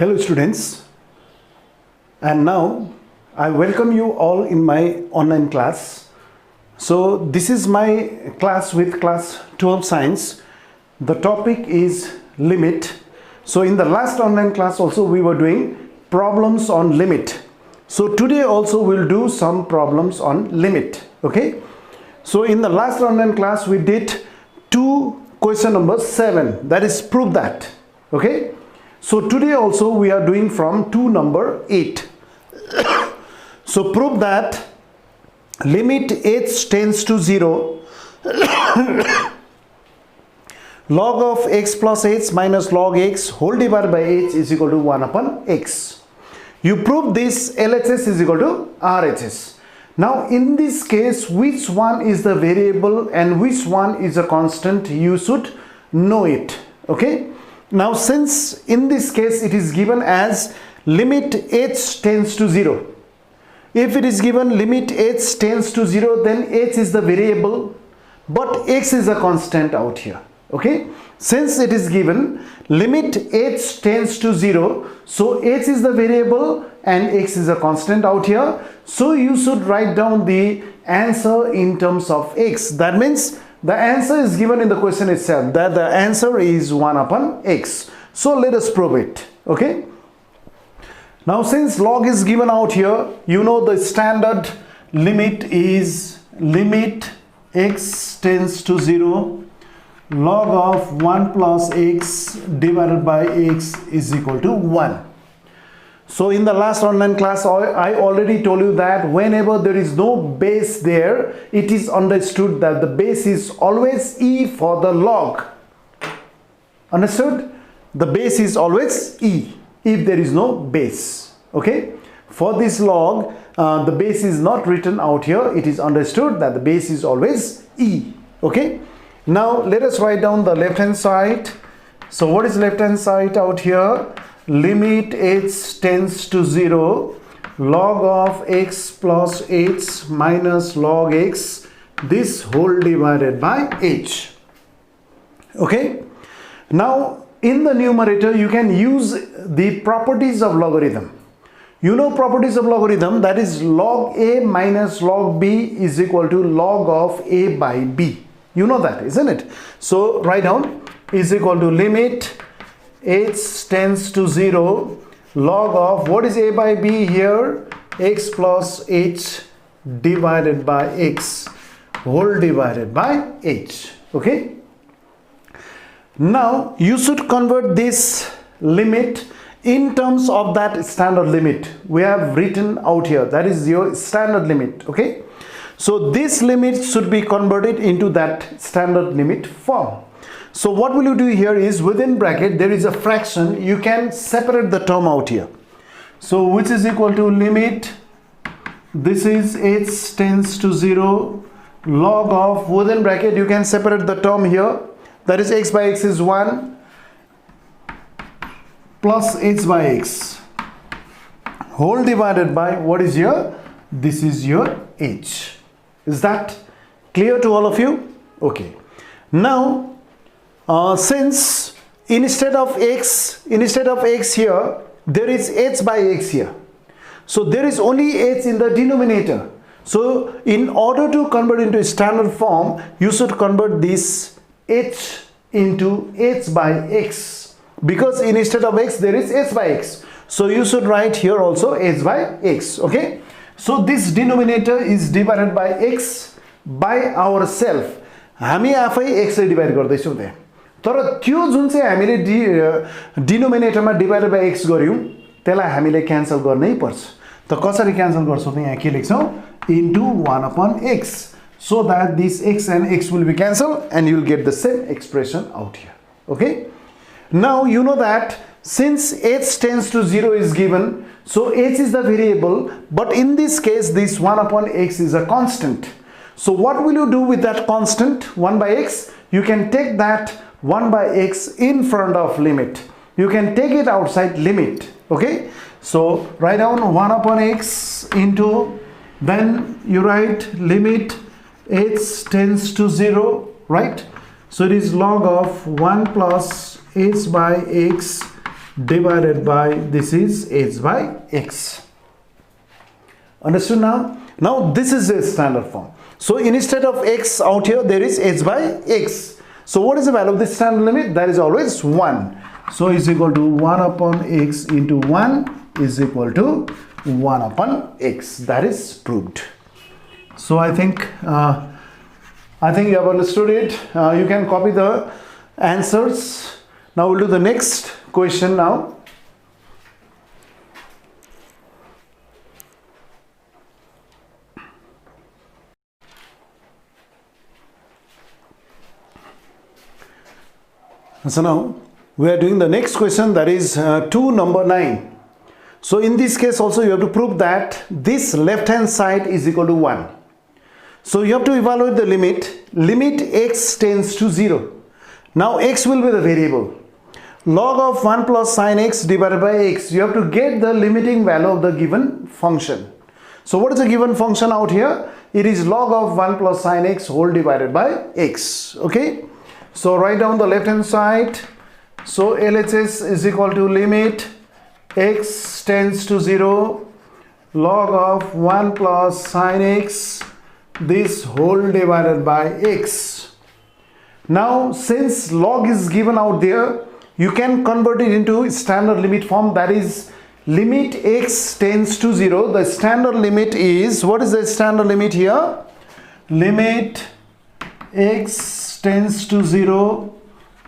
Hello students, and now I welcome you all in my online class. So this is my class with class 12 science. The topic is limit. So in the last online class also we were doing problems on limit. So today also we'll do some problems on limit. Okay. So in the last online class we did question number 7, that is prove that. Okay. So today also we are doing from number 8. So prove that limit h tends to 0 log of x plus h minus log x whole divided by h is equal to 1 upon x. You prove this LHS is equal to RHS. Now in this case, which one is the variable and which one is a constant, you should know it. Okay. Now since in this case it is given as limit h tends to 0. If it is given limit h tends to 0, then h is the variable but x is a constant out here. Okay. Since it is given limit h tends to 0, so h is the variable and x is a constant out here. So you should write down the answer in terms of x. That means the answer is given in the question itself, that the answer is 1 upon x. So let us prove it. Okay. Now since log is given out here, you know the standard limit is limit x tends to 0 log of 1 plus x divided by x is equal to 1. So in the last online class I already told you that whenever there is no base there, it is understood that the base is always e for the log. Understood? The base is always e if there is no base. Okay. For this log, the base is not written out here. It is understood that the base is always e. Okay. Now let us write down the left hand side. So what is left hand side out here? Limit h tends to 0 log of x plus h minus log x, this whole divided by h. Okay. Now in the numerator you can use the properties of logarithm. You know properties of logarithm, that is log a minus log b is equal to log of a by b. You know that, isn't it? So write down is equal to limit h tends to 0 log of, what is a by b here? X plus h divided by x whole divided by h. Okay. Now you should convert this limit in terms of that standard limit we have written out here, that is your standard limit. Okay. So this limit should be converted into that standard limit form. So what will you do here is within bracket there is a fraction, you can separate the term out here. So which is equal to limit, this is h tends to 0 log of, within bracket you can separate the term here, that is x by x is 1 plus h by x whole divided by, what is here? This is your h. Is that clear to all of you? Okay. Now since instead of x here there is h by x here, so there is only h in the denominator. So in order to convert into standard form, you should convert this h into h by x, because instead of x there is h by x. So you should write here also h by x. Okay. So this denominator is divided by x by ourselves. हामी आफै x ले divide गर्दैछौं त्यहाँ, तर त्यो जुन चाहिँ हामीले डिनोमिनेटरमा divided by x गर्यौं त्यसलाई हामीले क्यान्सल गर्नै पर्छ. त कसरी क्यान्सल गर्छौं त यहाँ के लेख्छौं into 1 upon x, so that this x and x will be cancelled and you will get the same expression out here. Okay. Now you know that since h tends to 0 is given, so h is the variable, but in this case this 1 upon x is a constant. So what will you do with that constant 1 by x? You can take that 1 by x in front of limit. You can take it outside limit. Okay. So write down 1 upon x into, then you write limit h tends to 0, right? So it is log of 1 plus h by x divided by this is h by x. Understood now? Now this is the standard form. So instead of x out here, there is h by x. So what is the value of this standard limit? That is always 1. So is equal to 1 upon x into 1 is equal to 1 upon x. That is proved. So I think you have understood it. You can copy the answers. Now we'll do the next question now. So now we are doing the next question, that is 2 number 9. So in this case also you have to prove that this left hand side is equal to 1. So you have to evaluate the limit x tends to 0. Now x will be the variable. Log of 1 plus sin x divided by x. You have to get the limiting value of the given function. So what is the given function out here? It is log of 1 plus sin x whole divided by x. Okay. So write down the left hand side. So LHS is equal to limit x tends to 0 log of 1 plus sin x this whole divided by x. Now since log is given out there, you can convert it into standard limit form, that is limit x tends to 0. The standard limit is, what is the standard limit here? Limit x tends to 0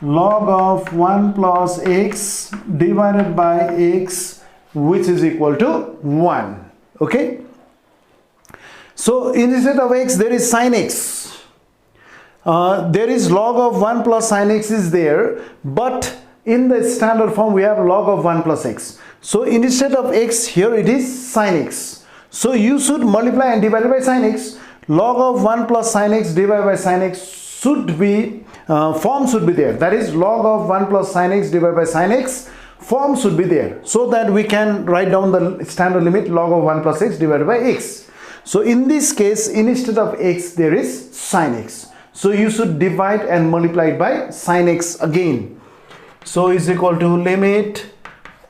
log of 1 plus x divided by x, which is equal to 1. Okay. So instead of x there is sin x. There is log of 1 plus sin x is there, but in the standard form we have log of 1 plus x. So instead of x here it is sin x. So you should multiply and divide by sin x. Log of 1 plus sin x divided by sin x should be form should be there, that is log of 1 plus sin x divided by sin x form should be there, so that we can write down the standard limit log of 1 plus x divided by x. So in this case instead of x there is sin x, so you should divide and multiply it by sin x again. So is equal to limit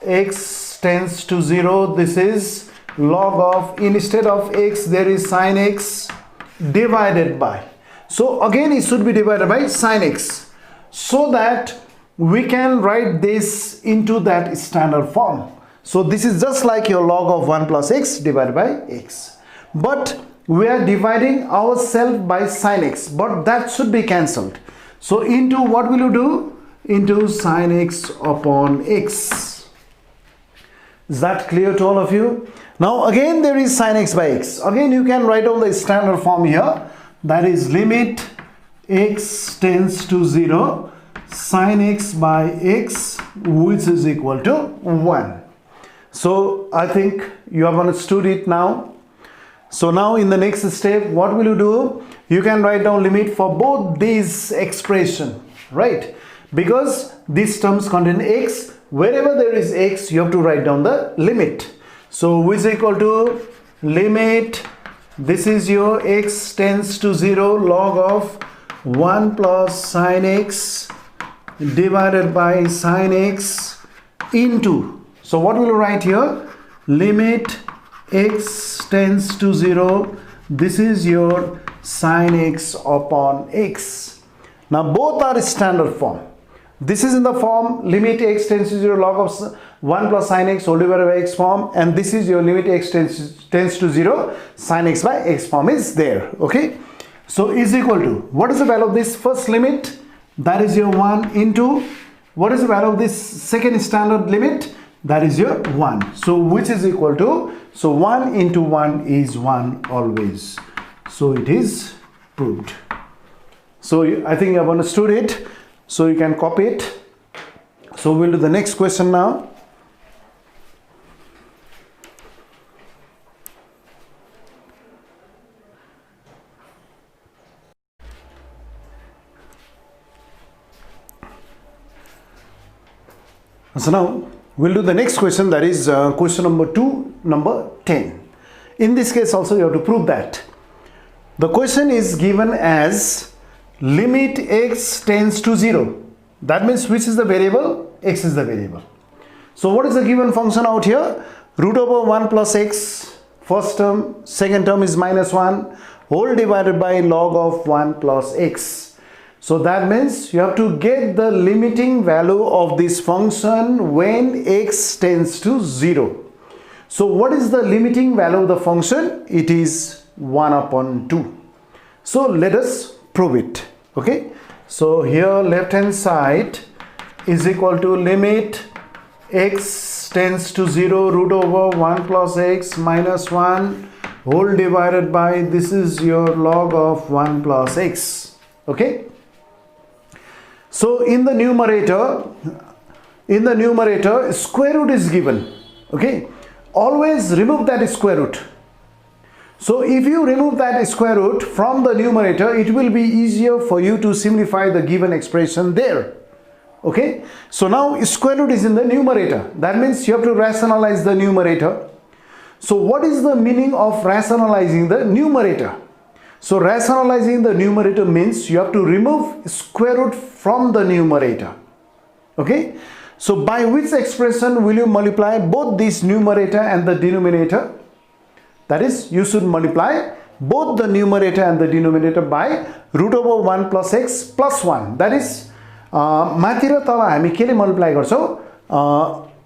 x tends to 0, this is log of, instead of x there is sin x divided by, so again it should be divided by sin x, so that we can write this into that standard form. So this is just like your log of 1 plus x divided by x, but we are dividing ourselves by sin x, but that should be cancelled. So into what will you do? Into sin x upon x. Is that clear to all of you? Now again there is sin x by x. Again you can write down the standard form here, that is limit x tends to 0 sin x by x, which is equal to 1. So I think you have understood it now. So now in the next step what will you do? You can write down limit for both these expression, right? Because these terms contain x, wherever there is x you have to write down the limit. So which is equal to limit, this is your x tends to 0 log of 1 plus sin x divided by sin x into, so what will you write here? Limit x tends to 0, this is your sin x upon x. Now both are standard form. This is in the form limit x tends to 0 log of 1 plus sin x whole divided by x form, and this is your limit x tends to 0 sin x by x form is there. Okay. So is equal to, what is the value of this first limit? That is your 1 into, what is the value of this second standard limit? That is your 1. So which is equal to, so 1 into 1 is 1 always. So it is proved. So I think you have understood it. So you can copy it. So we'll do the next question now. So now we'll do the next question, that is question number 2, number 10. In this case also you have to prove that. The question is given as limit x tends to 0. That means which is the variable? X is the variable. So what is the given function out here? Root over 1 plus x, first term, second term is minus 1, whole divided by log of 1 plus x. So that means you have to get the limiting value of this function when x tends to 0. So what is the limiting value of the function? It is 1 upon 2. So let us prove it. Okay. So here left hand side is equal to limit x tends to 0 root over 1 plus x minus 1 whole divided by, this is your log of 1 plus x. Okay. So in the numerator square root is given. Okay. Always remove that square root. So if you remove that square root from the numerator, it will be easier for you to simplify the given expression there. Okay. So now square root is in the numerator. That means you have to rationalize the numerator. So what is the meaning of rationalizing the numerator? So rationalizing the numerator means you have to remove square root from the numerator. Okay. So by which expression will you multiply both this numerator and the denominator? That is, you should multiply both the numerator and the denominator by root over 1 plus x plus 1. That is, माथि र तल हामी केले multiply गर्छौं,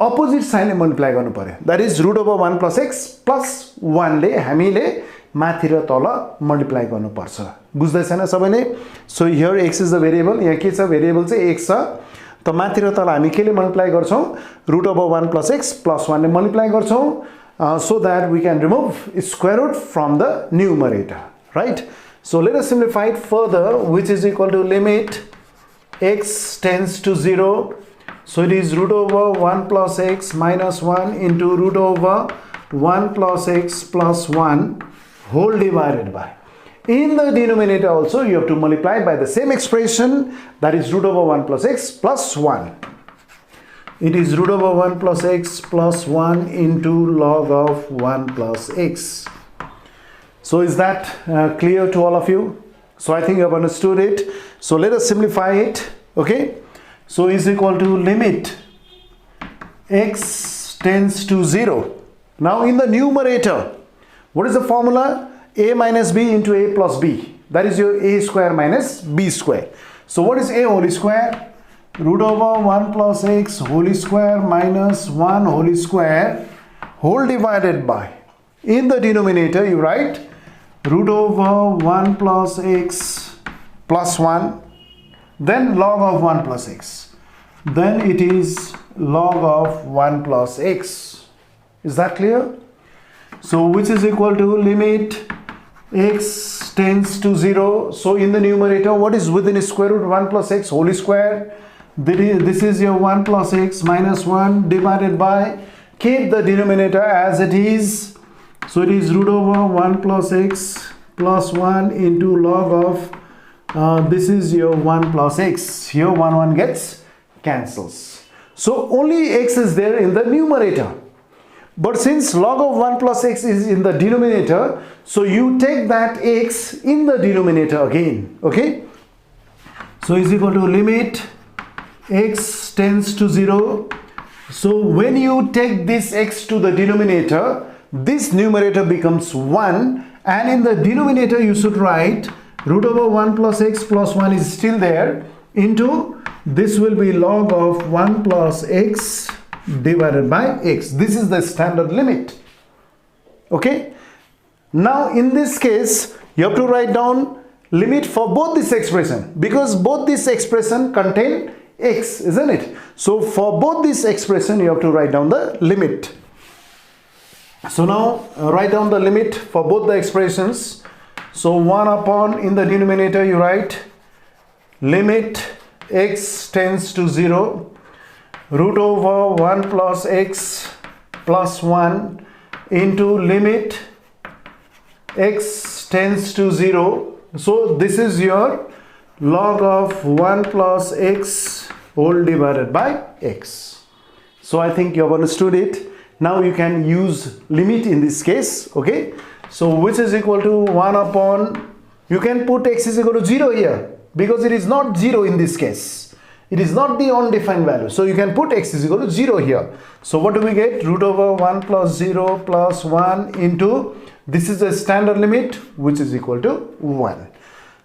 opposite साइनले multiply गर्नु पर्यो. That is root over 1 plus x plus 1 ले हामीले माथि र तल मल्टिप्लाई गर्नु पर्छ. बुझ्दै छैन सबैले? So here x is the variable. यहाँ के छ? भेरिएबल चाहिँ x छ. त माथि र तल हामी केले मल्टिप्लाई गर्छौं? root over 1 plus x plus 1 ले मल्टिप्लाई गर्छौं. So that we can remove square root from the numerator, right? So let us simplify it further, which is equal to limit x tends to 0. So it is root over 1 plus x minus 1 into root over 1 plus x plus 1 whole divided by. In the denominator also you have to multiply by the same expression, that is root over 1 plus x plus 1. It is root over 1 plus x plus 1 into log of 1 plus x. So is that clear to all of you? So I think you have understood it. So let us simplify it. Okay. So is equal to limit x tends to 0. Now in the numerator, what is the formula? A minus b into a plus b. That is your a square minus b square. So what is a whole square? Root over 1 plus x whole square minus 1 whole square whole divided by. In the denominator you write root over 1 plus x plus 1, then log of 1 plus x. Then it is log of 1 plus x. Is that clear? So which is equal to limit x tends to 0. So in the numerator, what is within square root? 1 plus x whole square. This is your 1 plus x minus 1 divided by, keep the denominator as it is. So it is root over 1 plus x plus 1 into log of, this is your 1 plus x. Here 1 gets cancels. So only x is there in the numerator. But since log of 1 plus x is in the denominator, so you take that x in the denominator again. Okay. So is equal to limit x tends to 0. So when you take this x to the denominator, this numerator becomes 1, and in the denominator you should write root over 1 plus x plus 1 is still there into, this will be log of 1 plus x divided by x. This is the standard limit. Okay. Now in this case you have to write down limit for both this expression, because both this expression contain x, isn't it? So for both this expression you have to write down the limit. So now write down the limit for both the expressions. So 1 upon, in the denominator you write limit x tends to 0 root over 1 plus x plus 1 into limit x tends to 0. So this is your log of 1 plus x whole divided by x. So I think you have understood it. Now you can use limit in this case. Okay. So which is equal to 1 upon, you can put x is equal to 0 here because it is not 0 in this case. It is not the undefined value. So you can put x is equal to 0 here. So what do we get? Root over 1 plus 0 plus 1 into, this is the standard limit, which is equal to 1.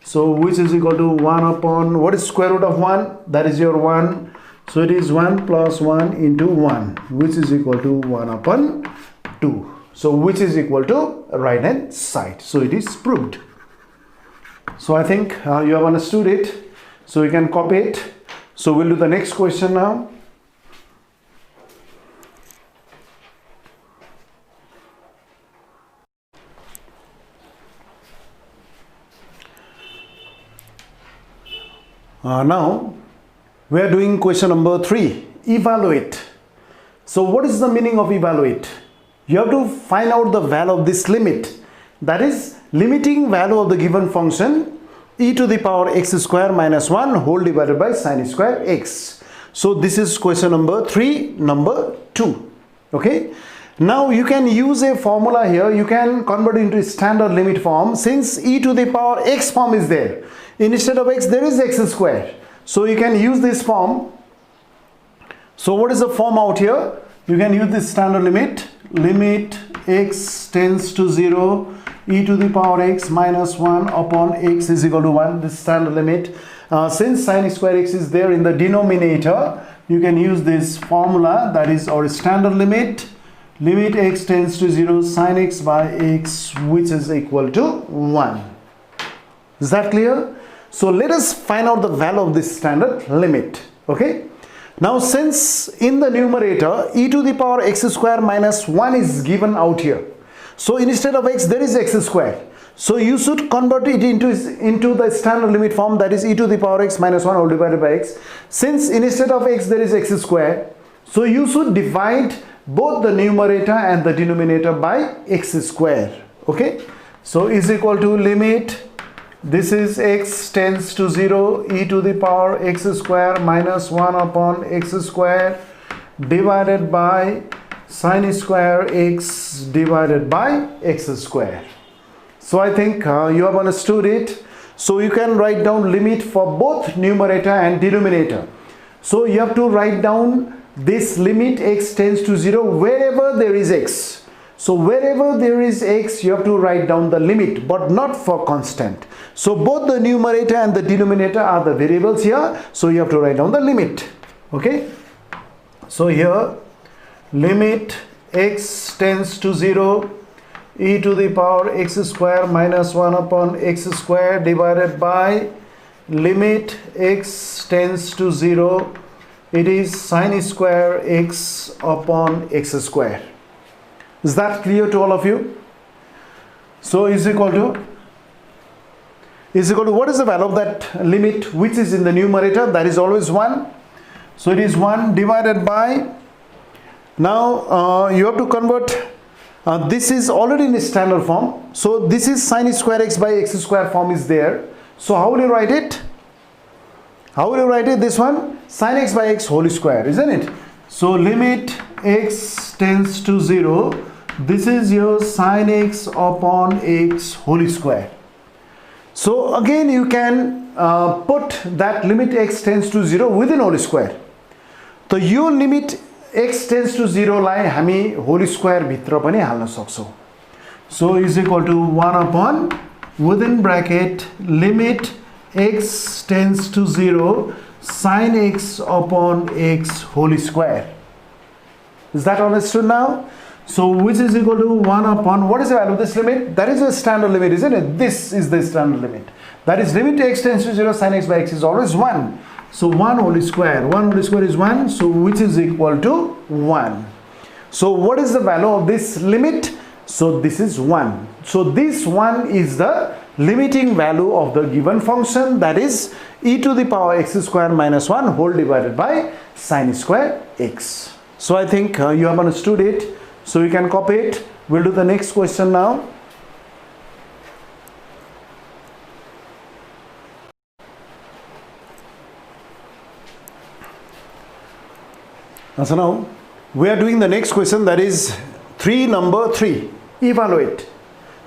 So which is equal to 1 upon, what is square root of 1? That is your 1. So it is 1 plus 1 into 1, which is equal to 1 upon 2. So which is equal to right hand side. So it is proved. So I think you have understood it. So you can copy it. So we'll do the next question now. Now we are doing question number 3, evaluate. So what is the meaning of evaluate? You have to find out the value of this limit, that is limiting value of the given function e to the power x square minus 1 whole divided by sin square x. So this is question number 3, number 2. Okay, now you can use a formula here. You can convert it into standard limit form. Since e to the power x form is there, instead of x there is x square, so you can use this form. So what is the form out here? You can use this standard limit, limit x tends to 0 e to the power x minus 1 upon x is equal to 1. This standard limit. Since sin square x is there in the denominator, you can use this formula, that is our standard limit, limit x tends to 0 sin x by x, which is equal to 1. Is that clear? So let us find out the value of this standard limit. Okay, now since in the numerator e to the power x square minus 1 is given out here, so instead of x there is x square, so you should convert it into the standard limit form, that is e to the power x minus 1 whole divided by x. Since instead of x there is x square, so you should divide both the numerator and the denominator by x square. Okay, so is equal to limit, this is x tends to 0 e to the power x square minus 1 upon x square divided by sin square x divided by x square. So I think you have understood it. So you can write down limit for both numerator and denominator. So you have to write down this limit x tends to 0 wherever there is x. So wherever there is x, you have to write down the limit, but not for constant. So both the numerator and the denominator are the variables here, so you have to write down the limit. Okay, so here limit x tends to 0 e to the power x square minus 1 upon x square divided by limit x tends to 0, it is sin square x upon x square. Is that clear to all of you? So is equal to what is the value of that limit which is in the numerator? That is always 1. So it is 1 divided by, now you have to convert, this is already in standard form, so this is sin square x by x square form is there. So how will you write it? How will you write it? This one, sin x by x whole square, isn't it? So limit x tends to 0, this is your sin x upon x whole square. So again you can put that limit x tends to 0 within whole square. So yo limit x tends to 0 लाई हामी whole square भित्र पनि हाल्न सक्छौं. So is equal to 1 upon within bracket limit x tends to 0 sin x upon x whole square. Is that understood now? So which is equal to 1 upon, what is the value of this limit? That is a standard limit, isn't it? This is the standard limit. That is limit x tends to 0 sin x by x is always 1. So 1 whole square. 1 whole square is 1. So which is equal to 1. So what is the value of this limit? So this is 1. So this 1 is the limiting value of the given function, that is e to the power x square minus 1 whole divided by sin square x. So I think you have understood it. So you can copy it. We'll do the next question now. So now we are doing the next question, that is number 3. Evaluate.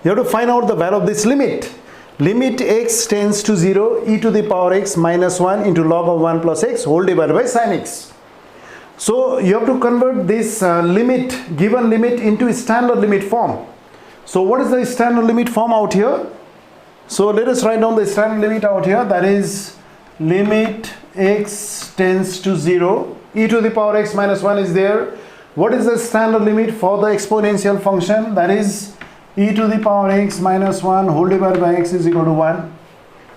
You have to find out the value of this limit. limit x tends to 0, e to the power x minus 1 into log of 1 plus x whole divided by sin x. So you have to convert this given limit into standard limit form. So what is the standard limit form out here? So let us write down the standard limit out here. That is limit x tends to 0, e to the power x minus 1 is there. What is the standard limit for the exponential function? That is e to the power x minus 1 whole divided by x is equal to 1.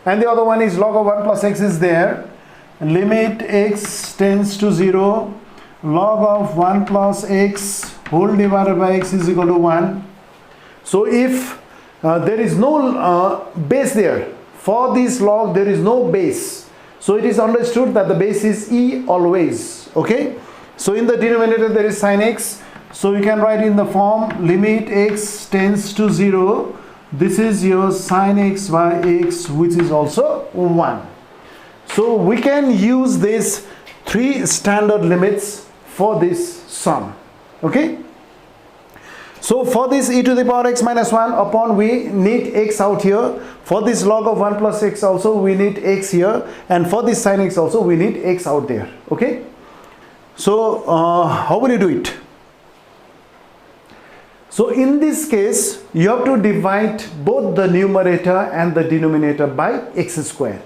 And the other one is log of 1 plus x is there. Limit x tends to 0, log of 1 plus x whole divided by x is equal to 1. So if there is no base there, for this log there is no base, so it is understood that the base is e always. Okay, so in the denominator there is sin x, so you can write in the form limit x tends to 0, this is your sin x by x, which is also 1. So we can use these three standard limits for this sum. Okay, so for this e to the power x minus 1 upon, we need x out here. For this log of 1 plus x also we need x here, and for this sin x also we need x out there. Okay, so how will you do it? So in this case you have to divide both the numerator and the denominator by x square,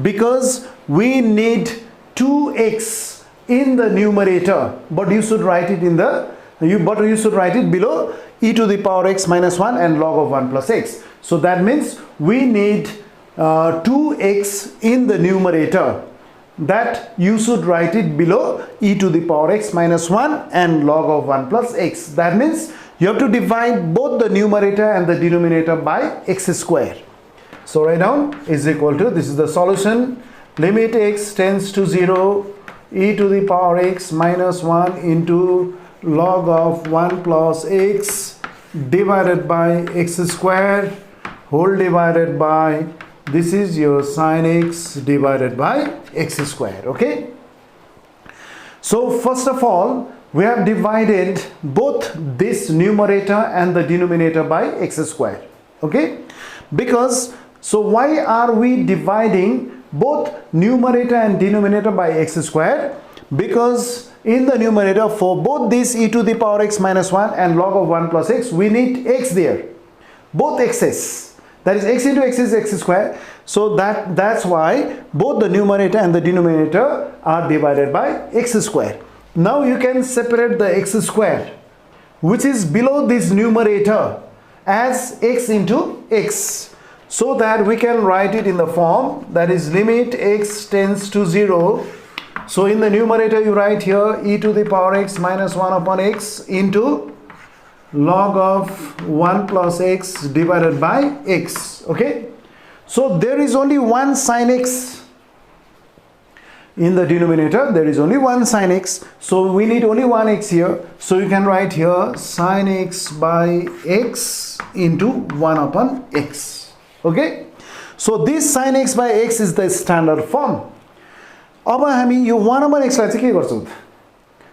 because we need 2x in the numerator, but you should write it in the you should write it below e to the power x minus 1 and log of 1 plus x. So that means we need 2x in the numerator, that you should write it below e to the power x minus 1 and log of 1 plus x. That means you have to divide both the numerator and the denominator by x square. So write down is equal to, this is the solution, limit x tends to 0, e to the power x minus 1 into log of 1 plus x divided by x square whole divided by, this is your sin x divided by x square. Okay, so first of all we have divided both this numerator and the denominator by x square. Okay, because, so why are we dividing both numerator and denominator by x square? Because in the numerator for both this e to the power x minus 1 and log of 1 plus x, we need x there, both x's, that is x into x is x square. So that's why both the numerator and the denominator are divided by x square. Now you can separate the x square which is below this numerator as x into x, so that we can write it in the form, that is limit x tends to 0. So in the numerator you write here e to the power x minus 1 upon x into log of 1 plus x divided by x. Okay, so there is only one sin x in the denominator, there is only one sin x, so we need only one x here. So you can write here sin x by x into 1 upon x. Okay, so this sin x by x is the standard form. अब हामी यो 1 upon x लाई चाहिँ के गर्छौं?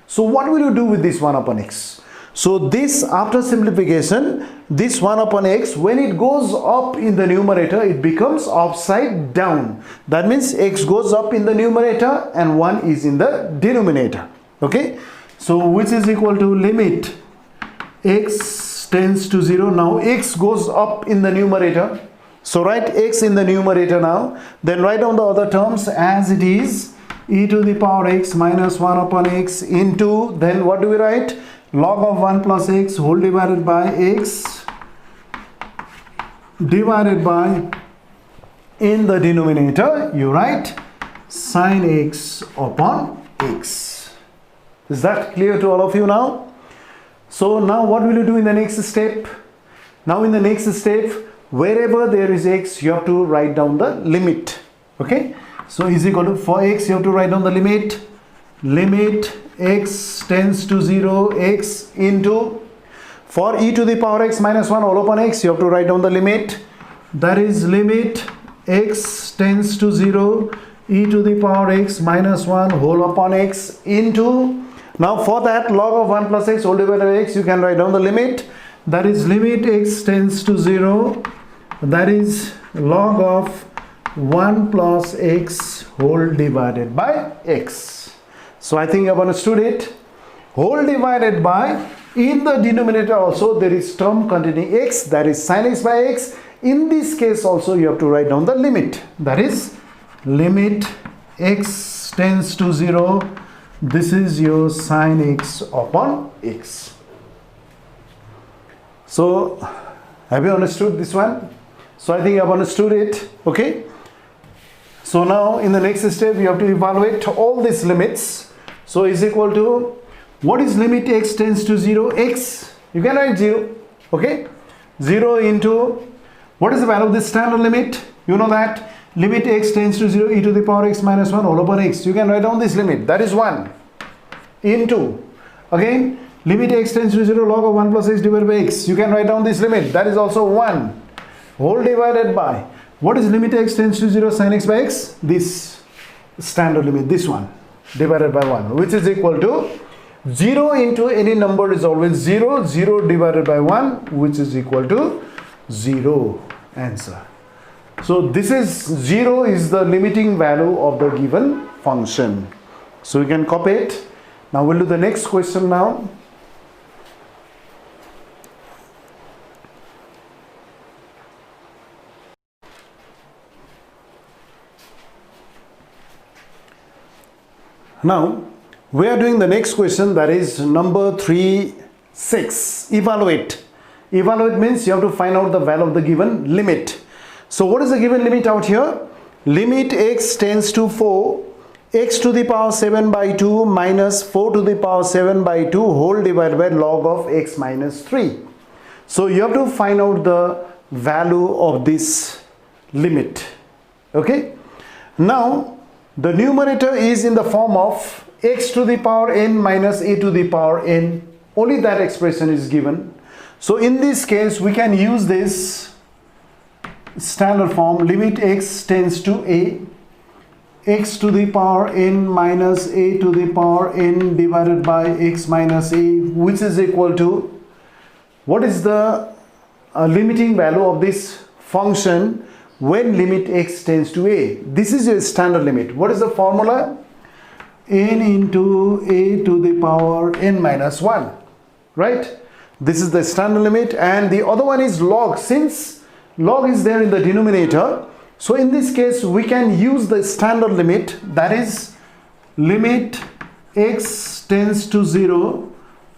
So what will you do with this 1 upon x? So this, after simplification, this 1 upon x, when it goes up in the numerator, it becomes upside down. That means x goes up in the numerator and 1 is in the denominator. Okay, so which is equal to limit x tends to 0. Now x goes up in the numerator, so write x in the numerator now, then write down the other terms as it is, e to the power x minus 1 upon x into, then what do we write? Log of 1 plus x whole divided by x divided by, in the denominator you write sin x upon x. Is that clear to all of you now? So now what will you do in the next step? Now in the next step, wherever there is x, you have to write down the limit. Okay, so is equal to, for x you have to write down the limit, limit x tends to 0 x into, for e to the power x minus 1 whole upon x, you have to write down the limit, that is limit x tends to 0 e to the power x minus 1 whole upon x into, now for that log of 1 plus x whole divided by x, you can write down the limit, that is limit x tends to 0, that is log of 1 plus x whole divided by x. So I think you have understood it. Whole divided by, in the denominator also there is term containing x, that is sin x by x. In this case also you have to write down the limit, that is limit x tends to 0. This is your sin x upon x. So have you understood this one? So I think you have understood it. Okay. So now in the next step you have to evaluate all these limits. So is equal to, what is limit x tends to 0? X, you can write 0. Okay. 0 into, what is the value of this standard limit? You know that limit x tends to 0 e to the power x minus 1 whole upon x. You can write down this limit, that is 1 into, again limit x tends to 0 log of 1 plus x divided by x. You can write down this limit, that is also 1 whole divided by, what is limit x tends to 0 sin x by x? This standard limit, this one, divided by 1, which is equal to 0 into any number is always 0, 0 divided by 1, which is equal to 0. Answer. So this is 0 is the limiting value of the given function. So you can copy it. Now we'll do the next question now. Now we are doing the next question, that is number 3(6). Evaluate. Evaluate means you have to find out the value of the given limit. So what is the given limit out here? Limit x tends to 4, x to the power 7 by 2 minus 4 to the power 7 by 2 whole divided by log of x minus 3. So you have to find out the value of this limit. Okay. Now the numerator is in the form of x to the power n minus a to the power n. Only that expression is given. So in this case we can use this standard form, limit x tends to a, x to the power n minus a to the power n divided by x minus a, which is equal to, what is the limiting value of this function when limit x tends to a? This is your standard limit. What is the formula? N into a to the power n minus 1, right? This is the standard limit, and the other one is log. Since log is there in the denominator, so in this case we can use the standard limit, that is limit x tends to 0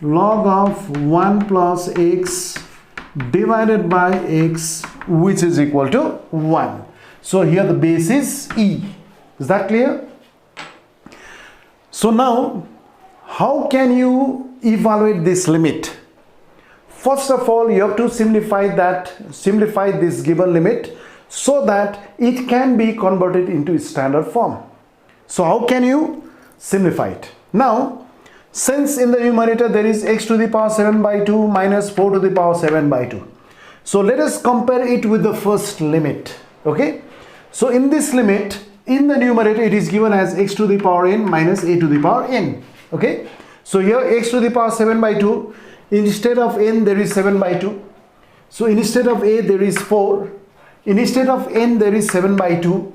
log of 1 plus x divided by x, which is equal to 1. So here the base is e. Is that clear? So now how can you evaluate this limit? First of all, you have to simplify this given limit so that it can be converted into standard form. So how can you simplify it? Now, since in the numerator there is x to the power 7 by 2 minus 4 to the power 7 by 2. So let us compare it with the first limit. Okay. So in this limit, in the numerator it is given as x to the power n minus a to the power n. Okay. So here x to the power 7 by 2. Instead of n there is 7 by 2. So instead of a there is 4. Instead of n there is 7 by 2.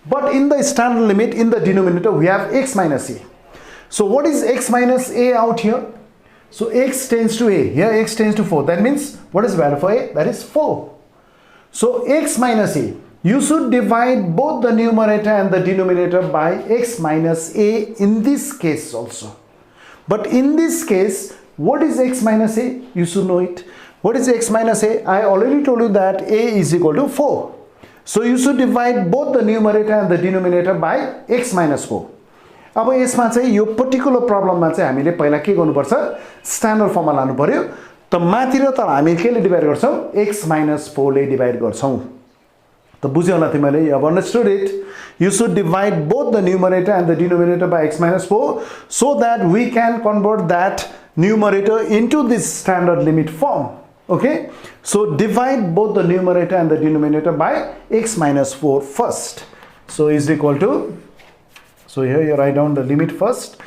But in the standard limit in the denominator we have x minus a. So what is x minus a out here? So x tends to a. Here x tends to 4. That means what is value for a? That is 4. So x minus a. You should divide both the numerator and the denominator by x minus a in this case also. But in this case, what is x minus a? You should know it. What is x minus a? I already told you that a is equal to 4. So you should divide both the numerator and the denominator by x minus 4. अब यसमा चाहिँ यो particular प्रब्लममा चाहिँ हामीले पहिला के गर्नुपर्छ, standard फर्ममा लानु पर्यो। त माथि र तल हामी केले डिभाइड गर्छौं, x - 4 ले डिभाइड गर्छौं। त बुझ्यौ होला तिमीले? You have understood it. You should divide both the numerator and the denominator by x - 4 so that we can convert that numerator into this standard limit form. Okay, so divide both the numerator and the denominator by x - 4 first. So is equal to, so here you write down the limit first,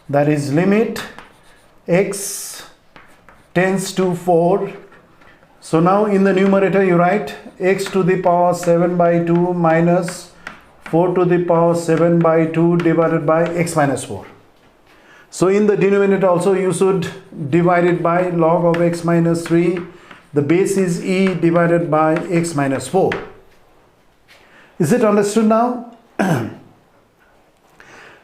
that is limit x tends to 4 So now in the numerator you write x to the power 7 by 2 minus 4 to the power 7 by 2 divided by x minus 4. So in the denominator also you should divide it by log of x minus 3. The base is e divided by x minus 4. Is it understood now?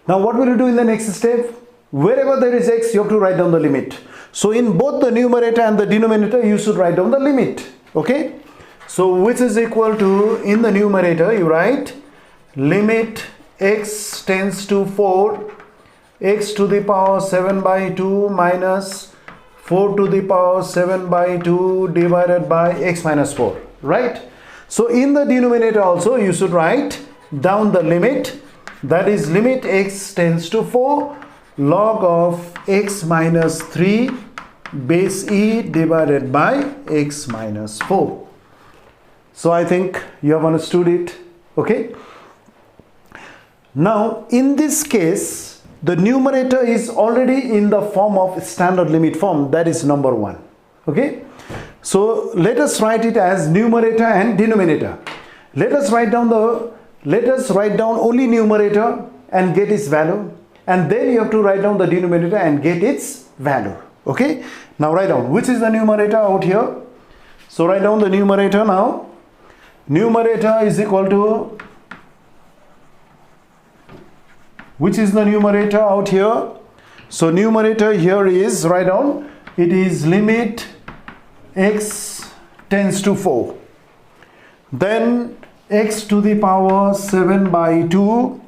Now what will you do in the next step? Wherever there is x, you have to write down the limit. So in both the numerator and the denominator, you should write down the limit. Okay? So which is equal to, in the numerator, you write limit x tends to 4, x to the power 7 by 2 minus 4 to the power 7 by 2 divided by x minus 4. Right? So in the denominator also, you should write down the limit. That is limit x tends to 4 log of x minus 3 base e divided by x minus 4. So I think you have understood it. Okay. Now in this case, the numerator is already in the form of standard limit form. That is number 1. Okay. So let us write it as numerator and denominator. Let us write down only numerator and get its value, and then you have to write down the denominator and get its value. Okay, now write down which is the numerator out here. So write down the numerator now. Numerator is equal to, which is the numerator out here? So numerator here is, write down, it is limit x tends to 4. Then x to the power 7 by 2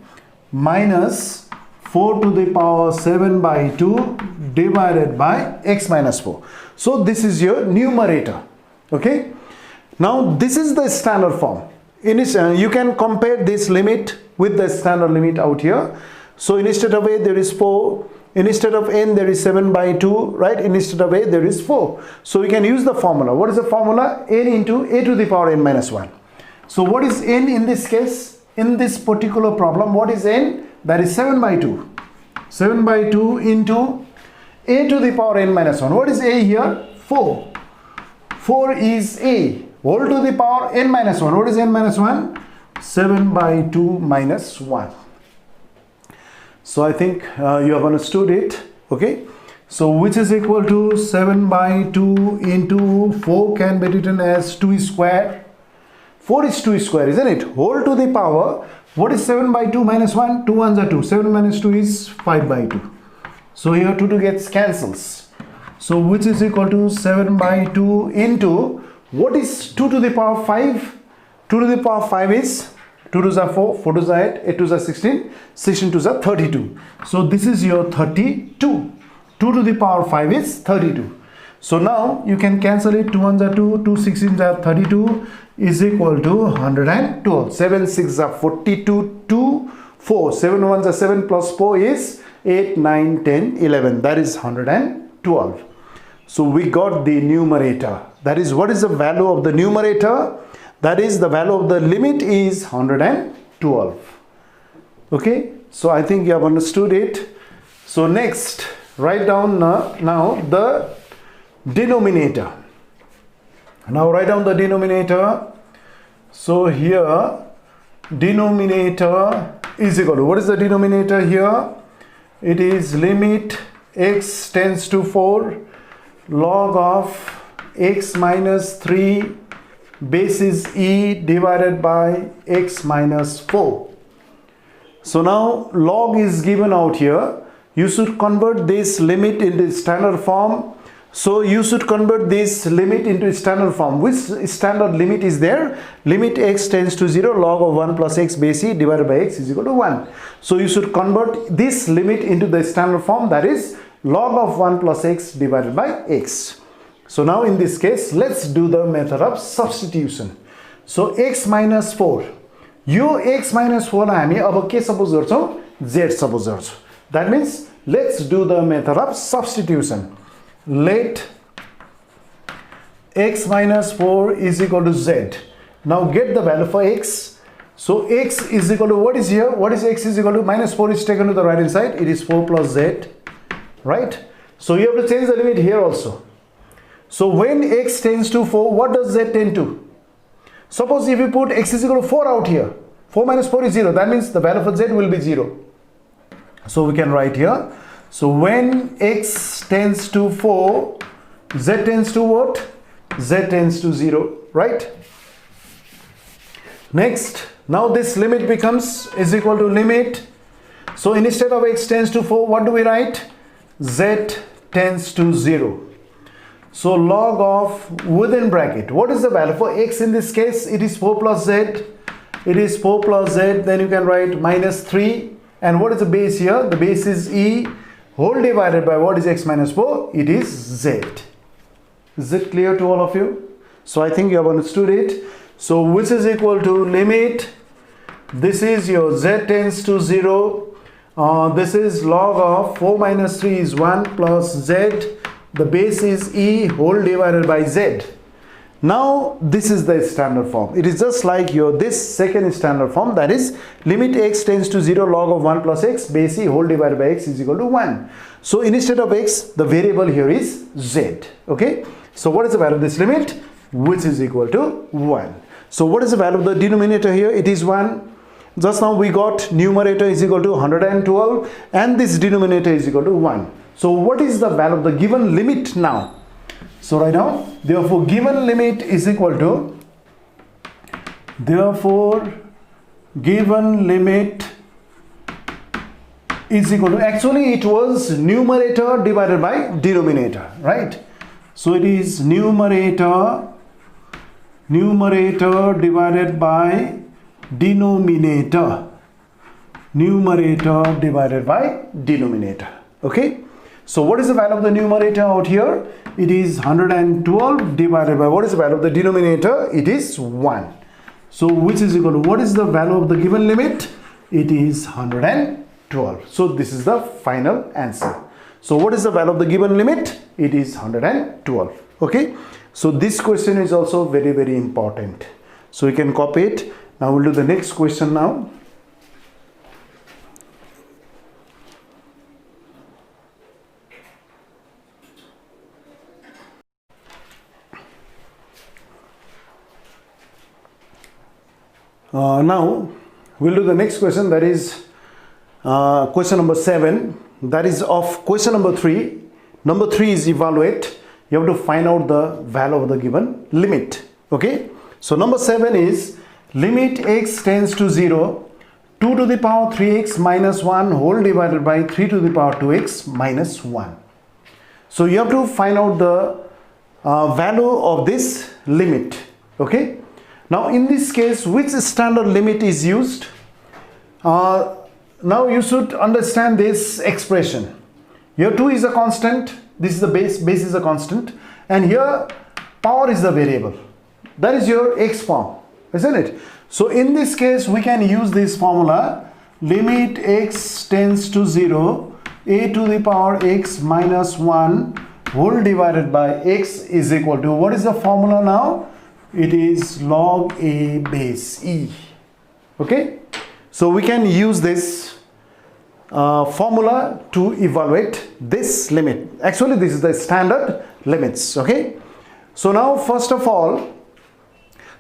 minus 4 to the power 7 by 2 divided by x minus 4. So this is your numerator. Okay. Now this is the standard form. You can compare this limit with the standard limit out here. So instead of a there is 4. Instead of n there is 7 by 2. Right. Instead of a there is 4. So we can use the formula. What is the formula? N into a to the power n minus 1. So what is n in this case? In this particular problem, what is n? That is 7 by 2. 7 by 2 into a to the power n minus 1. What is a here? 4. 4 is a whole to the power n minus 1. What is n minus 1? 7 by 2 minus 1. So I think you have understood it. Okay. So which is equal to 7 by 2 into 4 can be written as 2 square. 4 is 2 square, isn't it? Whole to the power. What is 7 by 2 minus 1? 2 ones are 2. 7 minus 2 is 5 by 2. So here 2 gets cancels. So which is equal to 7 by 2 into, what is 2 to the power 5? 2 to the power 5 is 2 2s are 4, 4 2s are 8, 8 2s are 16, 16 2s are 32. So this is your 32. 2 to the power 5 is 32. So now you can cancel it. 2 1s are 2, 2 16s are 32 is equal to 112. 7 6s are 42, 2, 4. 7 1s are 7 plus 4 is 8, 9, 10, 11. That is 112. So we got the numerator. That is, what is the value of the numerator? That is, the value of the limit is 112. Okay. So I think you have understood it. So next, write down now the denominator. Now write down the denominator. So here denominator is equal to, what is the denominator here? It is limit x tends to 4 log of x minus 3 base is e divided by x minus 4. So now log is given out here. You should convert this limit into standard form. So you should convert this limit into standard form. Which standard limit is there? Limit x tends to 0 log of 1 plus x base e divided by x is equal to 1. So you should convert this limit into the standard form, that is log of 1 plus x divided by x. So now in this case, let's do the method of substitution. So x minus 4. Yo x minus 4 हामी अब के suppose गर्छौं? Z suppose गर्छौं. That means let's do the method of substitution. Let x minus 4 is equal to z. Now get the value for x. So x is equal to, what is here? What is x is equal to? Minus 4 is taken to the right hand side. It is 4 plus z. Right? So you have to change the limit here also. So when x tends to 4, what does z tend to? Suppose if you put x is equal to 4 out here, 4 minus 4 is 0. That means the value for z will be 0. So we can write here. So when x tends to 4, z tends to what? Z tends to 0, right? Next, now this limit becomes is equal to limit. So instead of x tends to 4, what do we write? Z tends to 0. So log of within bracket. What is the value for x in this case? It is 4 plus z. It is 4 plus z. Then you can write minus 3. And what is the base here? The base is e whole divided by what is x minus 4? It is z. Is it clear to all of you? So I think you have understood it. So which is equal to limit. This is your z tends to 0. This is log of 4 minus 3 is 1 plus z. The base is e whole divided by z. Now this is the standard form. It is just like your this second standard form, that is limit x tends to 0 log of 1 plus x base e whole divided by x is equal to 1. So instead of x, the variable here is z. Okay. So what is the value of this limit? Which is equal to 1. So what is the value of the denominator here? It is 1. Just now we got numerator is equal to 112 and this denominator is equal to 1. So what is the value of the given limit now? So right now, therefore given limit is equal to, actually it was numerator divided by denominator, right? So it is numerator divided by denominator. Numerator divided by denominator. Okay. So what is the value of the numerator out here? It is 112 divided by what is the value of the denominator? It is 1. So which is equal to what is the value of the given limit? It is 112. So this is the final answer. So what is the value of the given limit? It is 112. Okay. So this question is also very, very important. So you can copy it. Now we'll do the next question now. Now we'll do the next question, that is question number 7. That is of question number 3. Number 3 is evaluate. You have to find out the value of the given limit. Okay. So number 7 is limit x tends to 0, 2 to the power 3x minus 1 whole divided by 3 to the power 2x minus 1. So you have to find out the value of this limit. Okay. Now in this case, which standard limit is used? Now you should understand this expression. Here 2 is a constant, this is the base is a constant, and here power is the variable. That is your x form, isn't it? So in this case, we can use this formula, limit x tends to 0, a to the power x minus 1 whole divided by x is equal to, what is the formula now? It is log a base e. Okay. So we can use this formula to evaluate this limit. Actually, this is the standard limits. Okay. So now first of all,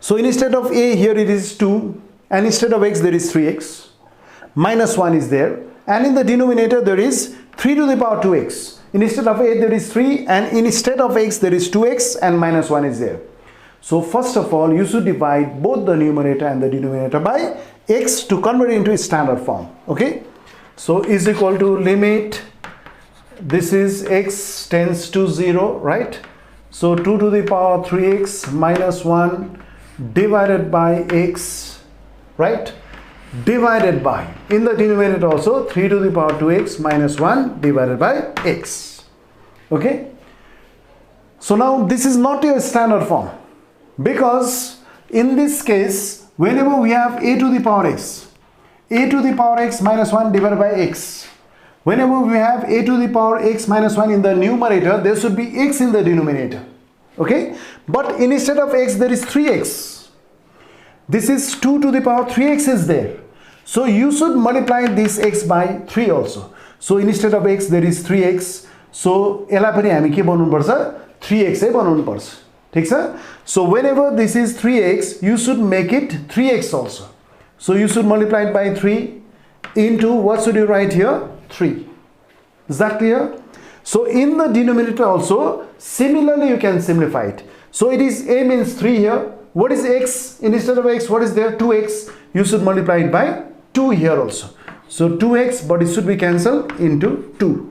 so instead of a here it is 2 and instead of x there is 3x. Minus 1 is there, and in the denominator there is 3 to the power 2x. Instead of a there is 3 and instead of x there is 2x and minus 1 is there. So first of all, you should divide both the numerator and the denominator by x to convert it into a standard form. Okay. So is equal to limit, this is x tends to 0, right? So 2 to the power 3x minus 1 divided by x, right? Divided by, in the denominator also, 3 to the power 2x minus 1 divided by x. Okay. So now this is not your standard form, because in this case, whenever we have a to the power x minus 1 divided by x, whenever we have a to the power x minus 1 in the numerator, there should be x in the denominator. Okay. But instead of x there is 3x. This is 2 to the power 3x is there. So you should multiply this x by 3 also. So instead of x there is 3x. So यसलाई पनि हामी के बनाउनु पर्छ, 3x बनाउनु पर्छ ठीक छ so whenever this is 3x you should make it 3x also so you should multiply it by 3 into what should you write here 3 is that clear so in the denominator also similarly you can simplify it so it is a means 3 here what is x instead of x what is there 2x you should multiply it by 2 here also so 2x but it should be cancelled into 2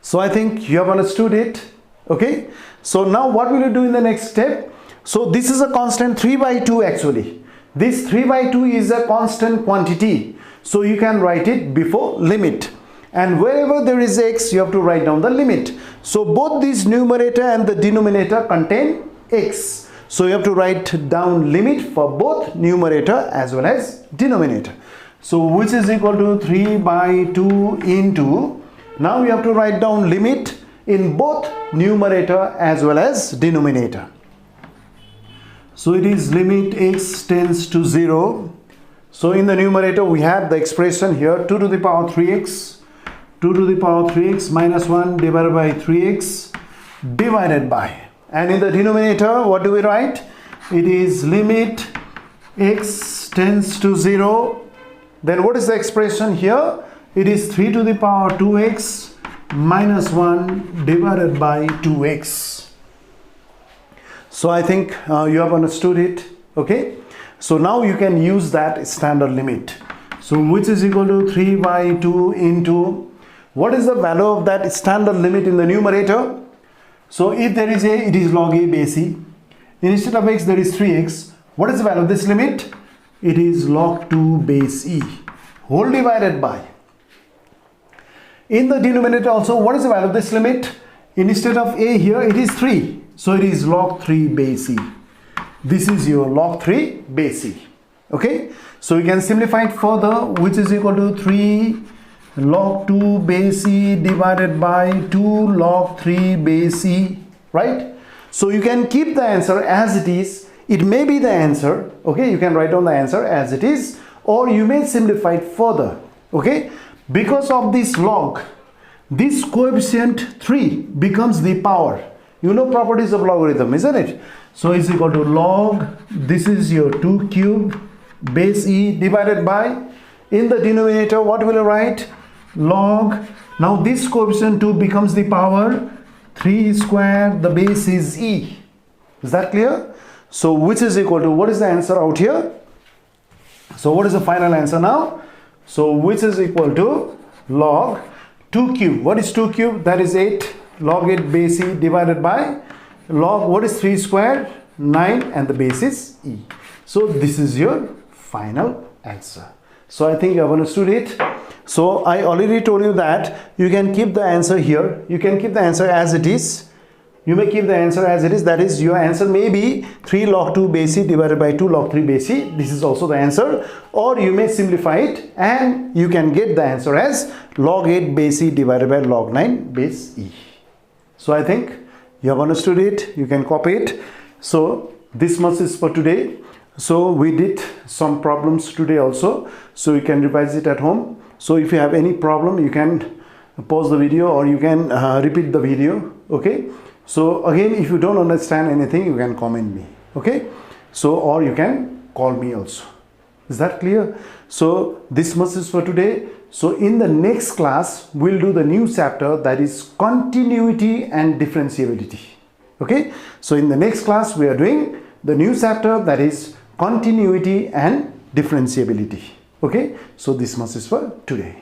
so I think you have understood it okay so now what will you do in the next step so this is a constant 3 by 2 actually this 3 by 2 is a constant quantity so you can write it before limit and wherever there is x you have to write down the limit so both this numerator and the denominator contain x so you have to write down limit for both numerator as well as denominator so which is equal to 3 by 2 into now you have to write down limit in both numerator as well as denominator so it is limit x tends to 0 so in the numerator we have the expression here 2 to the power 3x 2 to the power 3x minus 1 divided by 3x divided by and in the denominator what do we write it is limit x tends to 0 then what is the expression here it is 3 to the power 2x minus 1 divided by 2x so I think you have understood it okay so now you can use that standard limit so which is equal to 3 by 2 into what is the value of that standard limit in the numerator so if there is a it is log a base e instead of x there is 3x what is the value of this limit it is log 2 base e whole divided by in the denominator also what is the value of this limit instead of a here it is 3 so it is log 3 base e this is your log 3 base e okay so you can simplify it further which is equal to 3 log 2 base e divided by 2 log 3 base e right so you can keep the answer as it is it may be the answer okay you can write down the answer as it is or you may simplify it further okay because of this log this coefficient 3 becomes the power you know properties of logarithm isn't it so it's equal to log this is your 2 cube base e divided by in the denominator what will you write log now this coefficient 2 becomes the power 3 square the base is e is that clear so which is equal to what is the answer out here so what is the final answer now so which is equal to log 2 cube what is 2 cube that is 8 log 8 base e divided by log what is 3 square 9 and the base is e so this is your final answer so I think you have understood it so I already told you that you can keep the answer here you can keep the answer as it is you may keep the answer as it is that is your answer may be 3 log 2 base e divided by 2 log 3 base e this is also the answer or you may simplify it and you can get the answer as log 8 base e divided by log 9 base e so I think you have understood it you can copy it so this much is for today so we did some problems today also so you can revise it at home so if you have any problem you can pause the video or you can repeat the video okay so again if you don't understand anything you can comment me okay so or you can call me also is that clear so this much is for today so in the next class we'll do the new chapter that is continuity and differentiability okay so in the next class we are doing the new chapter that is continuity and differentiability okay so this much is for today.